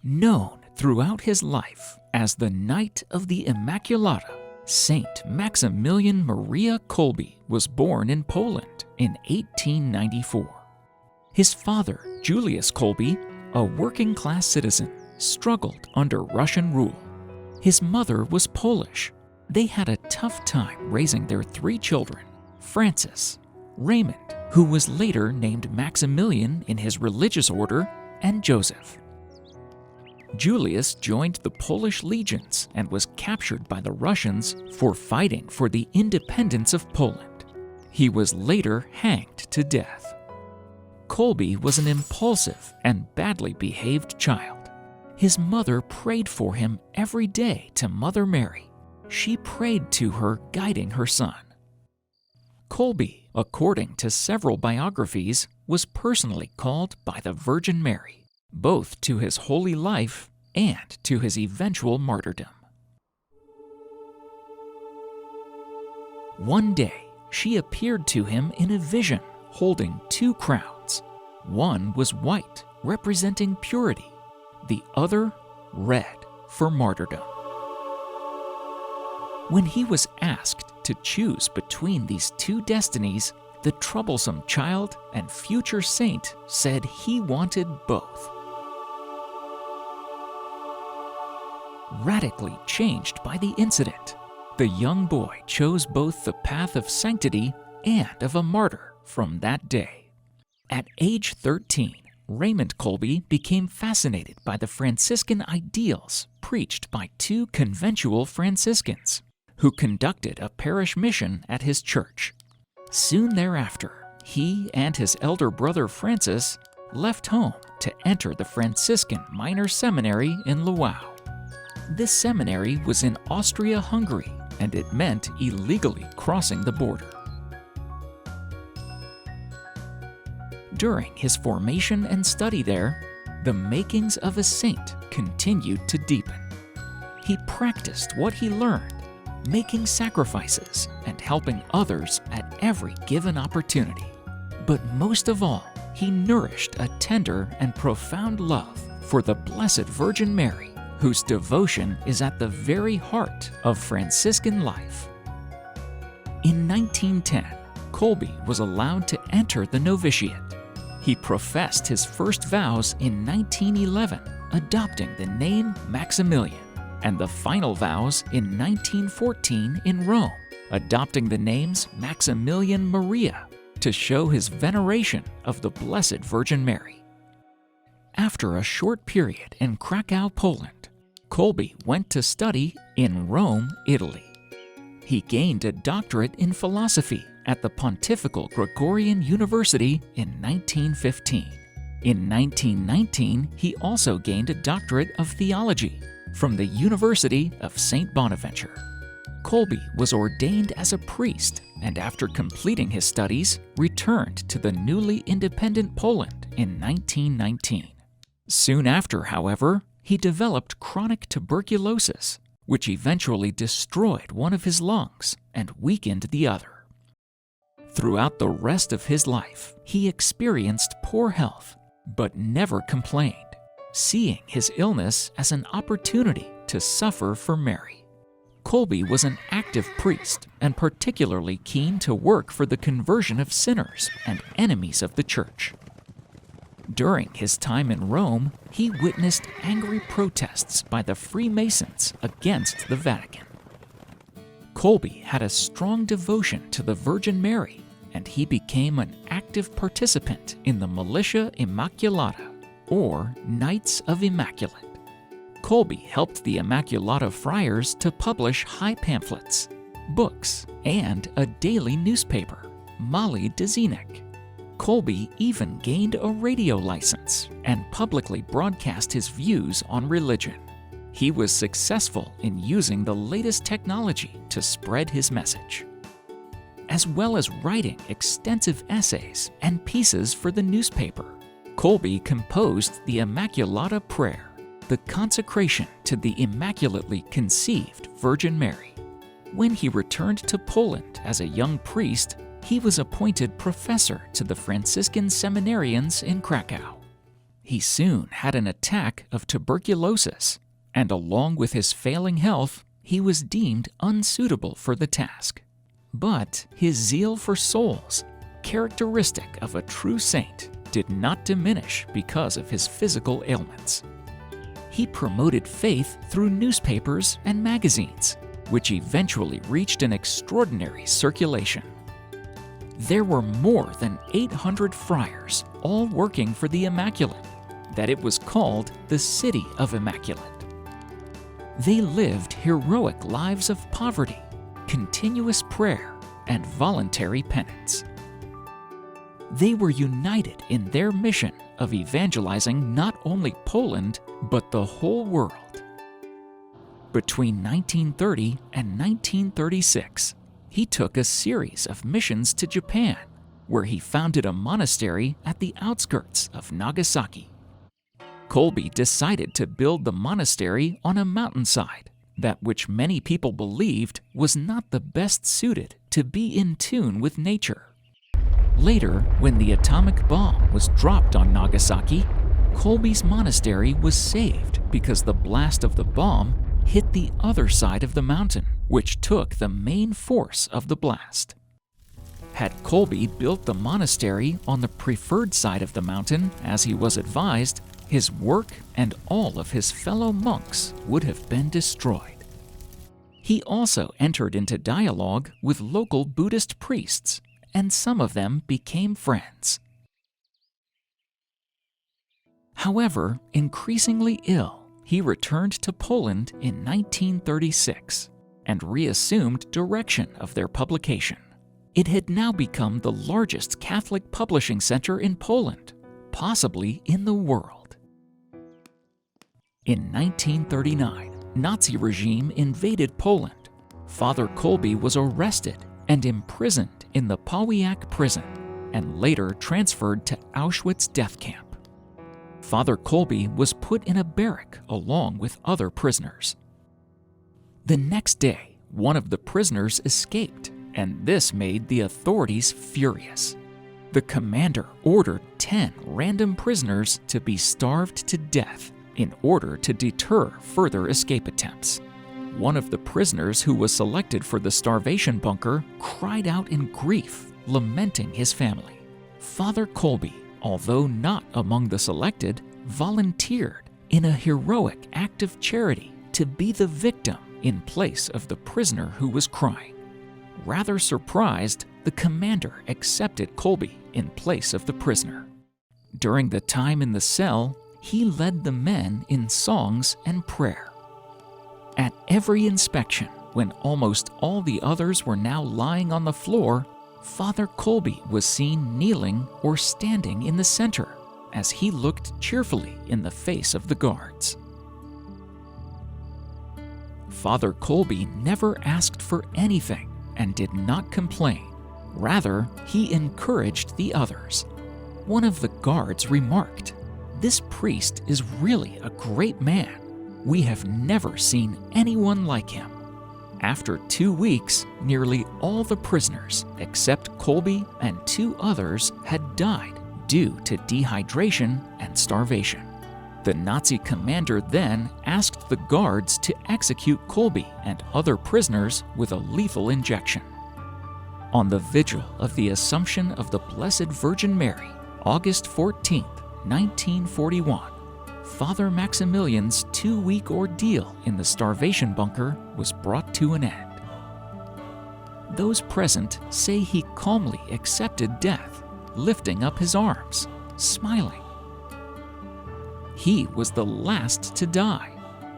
Known throughout his life as the Knight of the Immaculata, Saint Maximilian Maria Kolbe was born in Poland in 1894. His father, Julius Kolbe, a working-class citizen, struggled under Russian rule. His mother was Polish. They had a tough time raising their 3 children, Francis, Raymond, who was later named Maximilian in his religious order, and Joseph. Julius joined the Polish legions and was captured by the Russians for fighting for the independence of Poland. He was later hanged to death. Kolbe was an impulsive and badly behaved child. His mother prayed for him every day to Mother Mary. She prayed to her, guiding her son. Kolbe, according to several biographies, was personally called by the Virgin Mary, both to his holy life and to his eventual martyrdom. One day, she appeared to him in a vision, holding 2 crowns. One was white, representing purity, the other red for martyrdom. When he was asked to choose between these 2 destinies, the troublesome child and future saint said he wanted both. Radically changed by the incident, the young boy chose both the path of sanctity and of a martyr from that day. At age 13, Raymond Kolbe became fascinated by the Franciscan ideals preached by 2 conventual Franciscans who conducted a parish mission at his church. Soon thereafter, he and his elder brother Francis left home to enter the Franciscan Minor Seminary in Lwów. This seminary was in Austria-Hungary, and it meant illegally crossing the border. During his formation and study there, the makings of a saint continued to deepen. He practiced what he learned, making sacrifices and helping others at every given opportunity. But most of all, he nourished a tender and profound love for the Blessed Virgin Mary, whose devotion is at the very heart of Franciscan life. In 1910, Kolbe was allowed to enter the novitiate. He professed his first vows in 1911, adopting the name Maximilian, and the final vows in 1914 in Rome, adopting the names Maximilian Maria to show his veneration of the Blessed Virgin Mary. After a short period in Krakow, Poland, Kolbe went to study in Rome, Italy. He gained a doctorate in philosophy at the Pontifical Gregorian University in 1915. In 1919, he also gained a doctorate of theology from the University of St. Bonaventure. Kolbe was ordained as a priest and after completing his studies, returned to the newly independent Poland in 1919. Soon after, however, he developed chronic tuberculosis, which eventually destroyed one of his lungs and weakened the other. Throughout the rest of his life, he experienced poor health, but never complained, seeing his illness as an opportunity to suffer for Mary. Kolbe was an active priest and particularly keen to work for the conversion of sinners and enemies of the Church. During his time in Rome, he witnessed angry protests by the Freemasons against the Vatican. Kolbe had a strong devotion to the Virgin Mary, and he became an active participant in the militia Immaculata, or Knights of Immaculate. Kolbe helped the Immaculata friars to publish high pamphlets, books, and a daily newspaper, Mali Dziennik. Kolbe even gained a radio license and publicly broadcast his views on religion. He was successful in using the latest technology to spread his message, as well as writing extensive essays and pieces for the newspaper. Kolbe composed the Immaculata Prayer, the consecration to the Immaculately Conceived Virgin Mary. When he returned to Poland as a young priest, he was appointed professor to the Franciscan seminarians in Krakow. He soon had an attack of tuberculosis, and along with his failing health, he was deemed unsuitable for the task. But his zeal for souls, characteristic of a true saint, did not diminish because of his physical ailments. He promoted faith through newspapers and magazines, which eventually reached an extraordinary circulation. There were more than 800 friars, all working for the Immaculate, that it was called the City of Immaculate. They lived heroic lives of poverty, continuous prayer, and voluntary penance. They were united in their mission of evangelizing not only Poland, but the whole world. Between 1930 and 1936, he took a series of missions to Japan, where he founded a monastery at the outskirts of Nagasaki. Kolbe decided to build the monastery on a mountainside, that which many people believed was not the best suited to be in tune with nature. Later, when the atomic bomb was dropped on Nagasaki, Kolbe's monastery was saved because the blast of the bomb hit the other side of the mountain, which took the main force of the blast. Had Kolbe built the monastery on the preferred side of the mountain, as he was advised, his work and all of his fellow monks would have been destroyed. He also entered into dialogue with local Buddhist priests, and some of them became friends. However, increasingly ill, he returned to Poland in 1936 and reassumed direction of their publication. It had now become the largest Catholic publishing center in Poland, possibly in the world. In 1939, Nazi regime invaded Poland. Father Kolbe was arrested and imprisoned in the Pawiak prison, and later transferred to Auschwitz death camp. Father Kolbe was put in a barrack along with other prisoners. The next day, one of the prisoners escaped, and this made the authorities furious. The commander ordered 10 random prisoners to be starved to death in order to deter further escape attempts. One of the prisoners who was selected for the starvation bunker cried out in grief, lamenting his family. Father Kolbe, although not among the selected, volunteered in a heroic act of charity to be the victim in place of the prisoner who was crying. Rather surprised, the commander accepted Kolbe in place of the prisoner. During the time in the cell, he led the men in songs and prayer. At every inspection, when almost all the others were now lying on the floor, Father Kolbe was seen kneeling or standing in the center as he looked cheerfully in the face of the guards. Father Kolbe never asked for anything and did not complain. Rather, he encouraged the others. One of the guards remarked, "This priest is really a great man. We have never seen anyone like him." After 2 weeks, nearly all the prisoners, except Kolbe and 2 others, had died due to dehydration and starvation. The Nazi commander then asked the guards to execute Kolbe and other prisoners with a lethal injection. On the vigil of the Assumption of the Blessed Virgin Mary, August 14, 1941, Father Maximilian's 2-week ordeal in the starvation bunker was brought to an end. Those present say he calmly accepted death, lifting up his arms, smiling. He was the last to die,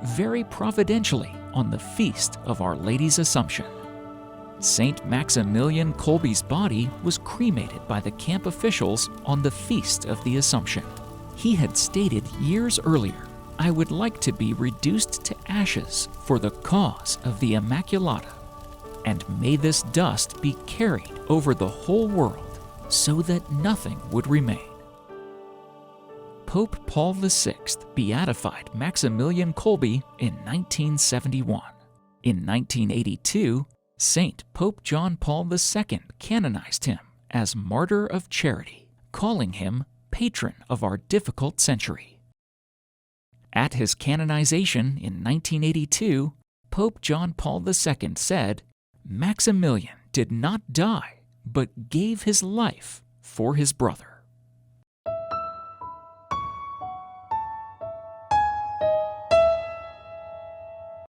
very providentially on the feast of Our Lady's Assumption. Saint Maximilian Kolbe's body was cremated by the camp officials on the feast of the Assumption. He had stated years earlier, "I would like to be reduced to ashes for the cause of the Immaculata, and may this dust be carried over the whole world so that nothing would remain." Pope Paul VI beatified Maximilian Kolbe in 1971. In 1982, Saint Pope John Paul II canonized him as Martyr of Charity, calling him patron of our difficult century. At his canonization in 1982, Pope John Paul II said, "Maximilian did not die, but gave his life for his brother."